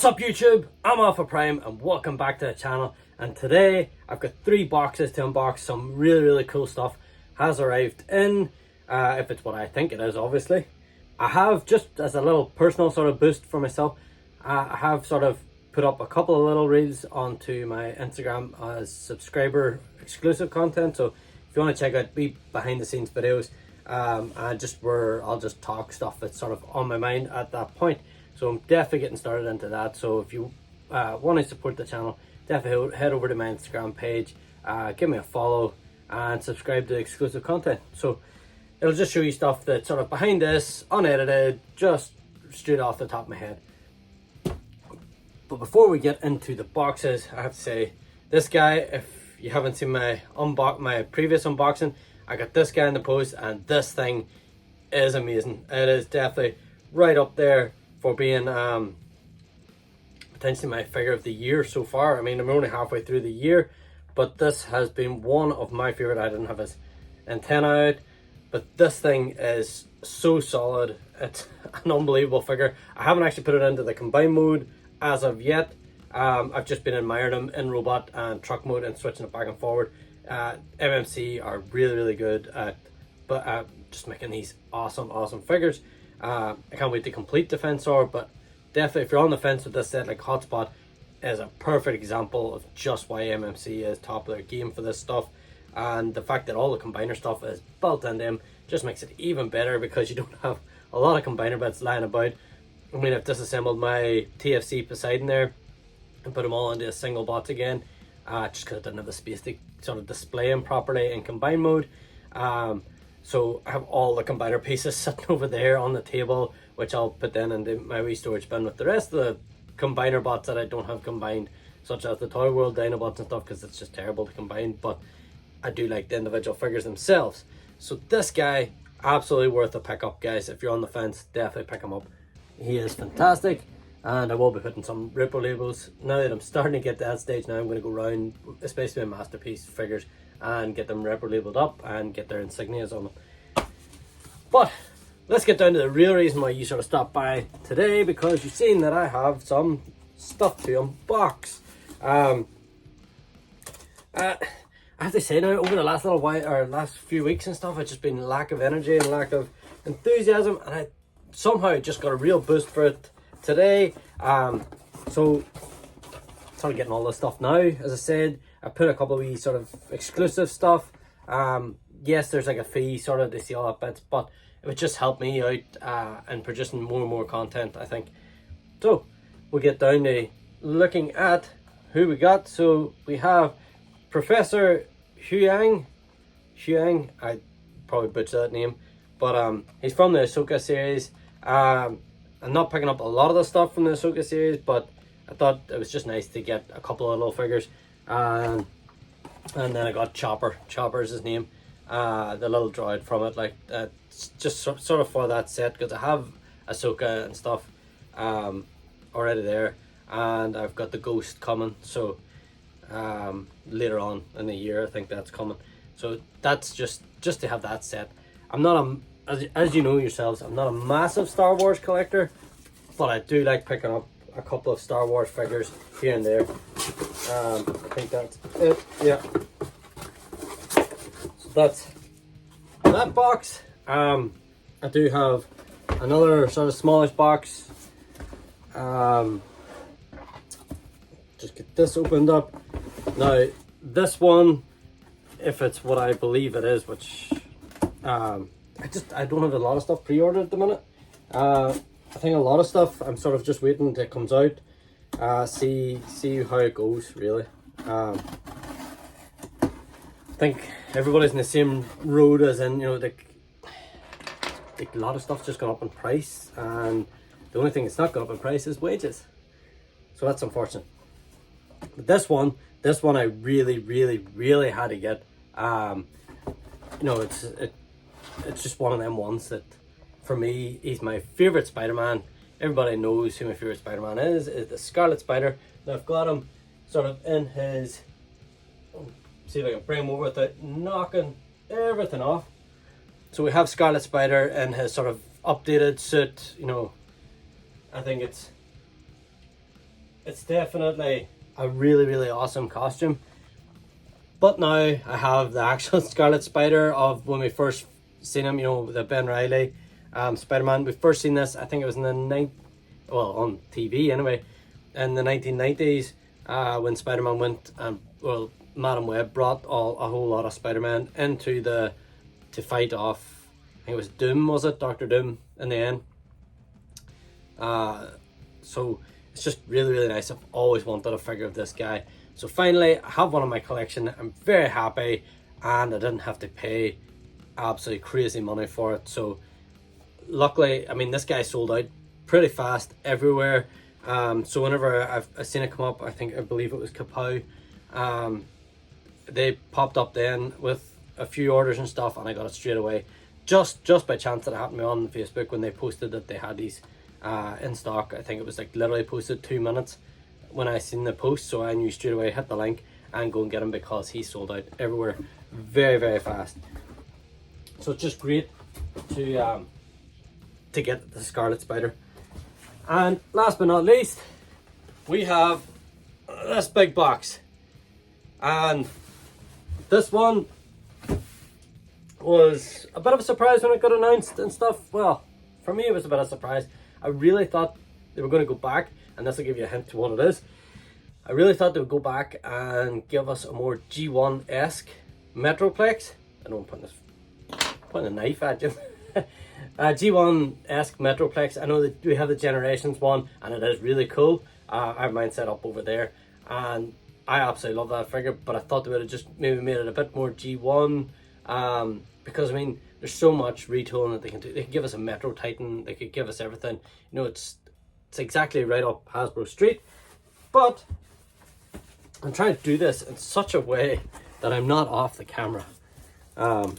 What's up YouTube? I'm Alpha Prime and welcome back to the channel, and today I've got 3 boxes to unbox. Some really cool stuff has arrived in, if it's what I think it is obviously. I have, just as a little personal sort of boost for myself, I have sort of put up a couple of little reels onto my Instagram as subscriber exclusive content. So if you want to check out behind the scenes videos, and just where I'll just talk stuff that's sort of on my mind at that point. So I'm definitely getting started into that. So if you want to support the channel, definitely head over to my Instagram page, give me a follow and subscribe to exclusive content. So it'll just show you stuff that's sort of behind this, unedited, just straight off the top of my head. But before we get into the boxes, I have to say, this guy, if you haven't seen my previous unboxing, I got this guy in the post, and this thing is amazing. It is definitely right up there for being potentially my figure of the year so far. I mean, I'm only halfway through the year, but this has been one of my favorite. I didn't have his antenna out, but this thing is so solid. It's an unbelievable figure. I haven't actually put it into the combine mode as of yet. I've just been admiring him in robot and truck mode and switching it back and forward. MMC are really good at just making these awesome figures. I can't wait to complete the Fensor, but definitely if you're on the fence with this set, like Hotspot is a perfect example of just why MMC is top of their game for this stuff. And the fact that all the combiner stuff is built into them just makes it even better, because you don't have a lot of combiner bits lying about. I mean, I've disassembled my TFC Poseidon there and put them all into a single box again, just because I didn't have the space to sort of display them properly in combine mode. So I have all the combiner pieces sitting over there on the table, which I'll put then into my wee storage bin with the rest of the combiner bots that I don't have combined, such as the Toy World Dinobots and stuff, because it's just terrible to combine. But I do like the individual figures themselves. So this guy, absolutely worth a pick up, guys. If you're on the fence, definitely pick him up. He is fantastic, and I will be putting some Ripper labels. Now that I'm starting to get to that stage, now I'm going to go around, especially my masterpiece figures, and get them Ripper labeled up and get their insignias on them. But let's get down to the real reason why you sort of stopped by today, because you've seen that I have some stuff to unbox. I have to say now, over the last little while, or last few weeks and stuff, it's just been lack of energy and lack of enthusiasm, and I somehow just got a real boost for it today. So sort of getting all this stuff now. As I said, I put a couple of wee sort of exclusive stuff. Yes, there's like a fee sort of to see all that bits, but it would just help me out and producing more and more content, I think. So we'll get down to looking at who we got. So we have Professor Huyang, I probably butchered that name, but he's from the Ahsoka series. I'm not picking up a lot of the stuff from the Ahsoka series, but I thought it was just nice to get a couple of little figures. And then I got Chopper. Chopper is his name. The little droid from it, like just sort of for that set, because I have Ahsoka and stuff already there, and I've got the Ghost coming. So later on in the year, I think that's coming. So that's just to have that set. I'm not as you know yourselves, I'm not a massive Star Wars collector, but I do like picking up a couple of Star Wars figures here and there. I think that's it. Yeah. So that's that box. I do have another sort of smallish box. Just get this opened up. Now this one, if it's what I believe it is, which I don't have a lot of stuff pre-ordered at the minute. I think a lot of stuff I'm sort of just waiting until it comes out. See how it goes, really. I think everybody's in the same road, as in, you know, like a lot of stuff's just gone up in price, and the only thing that's not gone up in price is wages. So that's unfortunate. But this one I really had to get. You know, it's just one of them ones that, for me, he's my favorite Spider-Man. Everybody knows who my favorite Spider-Man is the Scarlet Spider. Now I've got him sort of in his, see if I can bring him over without knocking everything off. So we have Scarlet Spider in his sort of updated suit, you know. I think it's it's definitely a really, really awesome costume. But now I have the actual Scarlet Spider of when we first seen him, you know, the Ben Reilly Spider-Man. We first seen this, I think it was in the on TV anyway, in the 1990s, when Spider-Man went and, well, Madam Web brought a whole lot of Spider-Man into to fight off, I think it was Doom, was it? Dr. Doom in the end. So it's just really, really nice. I've always wanted a figure of this guy. So finally, I have one in my collection. I'm very happy, and I didn't have to pay absolutely crazy money for it. So luckily, I mean, this guy sold out pretty fast everywhere. So whenever I've seen it come up, I believe it was Kapow, they popped up then with a few orders and stuff, and I got it straight away. Just by chance that it happened to me on Facebook when they posted that they had these in stock. I think it was like literally posted 2 minutes when I seen the post, so I knew straight away, hit the link and go and get him because he sold out everywhere very, very fast. So it's just great to get the Scarlet Spider. And last but not least, we have this big box, and this one was a bit of a surprise when it got announced and stuff. Well, for me it was a bit of a surprise. I really thought they were going to go back, and this will give you a hint to what it is. I really thought they would go back and give us a more G1-esque Metroplex. I know I'm putting a knife at you. G1-esque Metroplex. I know that we have the Generations one, and it is really cool. I have mine set up over there, and I absolutely love that figure, but I thought they would have just maybe made it a bit more G1, because I mean, there's so much retooling that they can do. They can give us a Metro Titan, they could give us everything. You know, it's exactly right up Hasbro Street, but I'm trying to do this in such a way that I'm not off the camera, because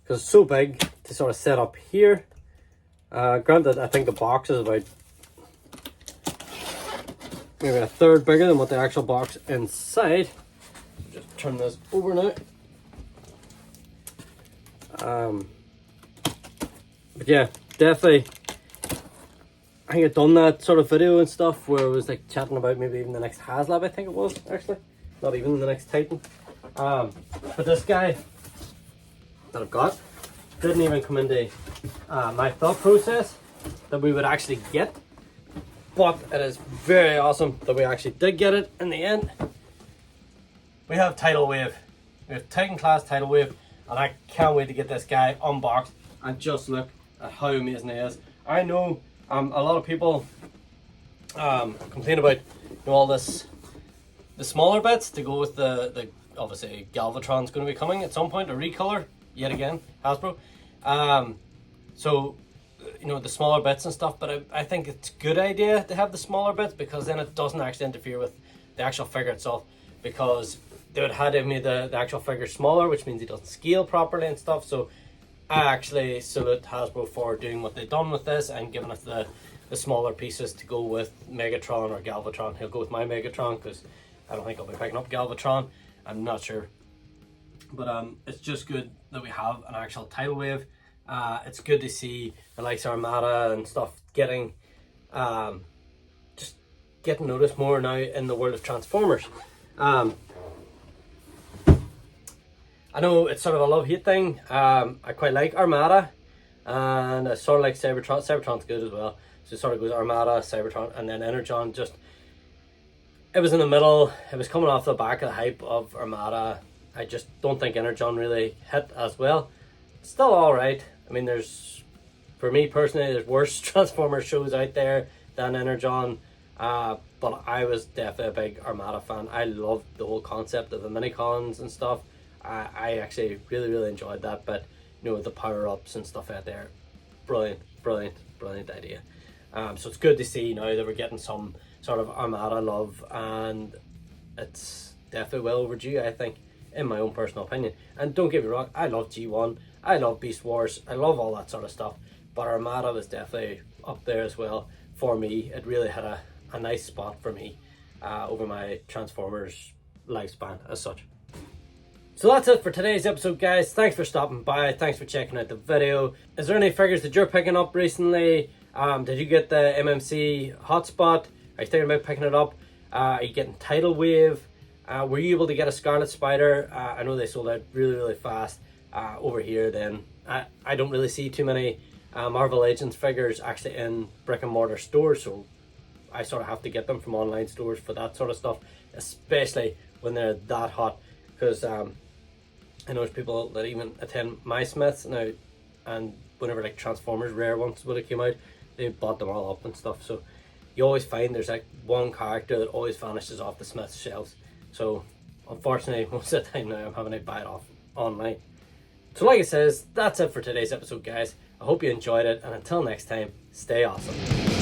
it's so big to sort of set up here. Granted, I think the box is about maybe a third bigger than what the actual box inside. Just turn this over now. But yeah, definitely, I think I've done that sort of video and stuff where I was like chatting about maybe even the next HasLab, I think it was, actually. Not even the next Titan. But this guy that I've got didn't even come into my thought process that we would actually get. But it is very awesome that we actually did get it in the end. We have Tidal Wave. We have Titan class Tidal Wave, and I can't wait to get this guy unboxed and just look at how amazing he is. I know a lot of people complain about, you know, all this, the smaller bits to go with the obviously Galvatron's going to be coming at some point, a recolor yet again, Hasbro. So, you know, the smaller bits and stuff, but I think it's a good idea to have the smaller bits, because then it doesn't actually interfere with the actual figure itself, because they would have had made the actual figure smaller, which means he doesn't scale properly and stuff. So I actually salute Hasbro for doing what they've done with this and giving us the smaller pieces to go with Megatron or Galvatron. He'll go with my Megatron because I don't think I'll be picking up Galvatron. I'm not sure. But it's just good that we have an actual Tidal Wave. It's good to see the likes of Armada and stuff getting just getting noticed more now in the world of Transformers. I know it's sort of a love-hate thing. I quite like Armada, and I sort of like Cybertron. Cybertron's good as well. So it sort of goes Armada, Cybertron, and then Energon. Just, it was in the middle. It was coming off the back of the hype of Armada. I just don't think Energon really hit as well. It's still alright. I mean, for me personally, there's worse Transformers shows out there than Energon. But I was definitely a big Armada fan. I loved the whole concept of the mini-cons and stuff. I actually really enjoyed that, but you know, the power-ups and stuff out there, brilliant idea. So it's good to see now that we're getting some sort of Armada love, and it's definitely well overdue, I think, in my own personal opinion. And don't get me wrong, I love G1, I love Beast Wars, I love all that sort of stuff, but Armada was definitely up there as well for me. It really had a nice spot for me over my Transformers lifespan as such. So that's it for today's episode, guys. Thanks for stopping by. Thanks for checking out the video. Is there any figures that you're picking up recently? Did you get the MMC hotspot? Are you thinking about picking it up? Are you getting Tidal Wave? Were you able to get a Scarlet Spider? I know they sold out really, really fast over here. Then I don't really see too many Marvel Legends figures actually in brick and mortar stores, so I sort of have to get them from online stores for that sort of stuff, especially when they're that hot. Because I know there's people that even attend my Smiths now, and whenever like Transformers Rare ones would have came out, they bought them all up and stuff. So you always find there's like one character that always vanishes off the Smiths shelves. So unfortunately, most of the time now I'm having to buy it off online. So like I says, that's it for today's episode, guys. I hope you enjoyed it, and until next time, stay awesome.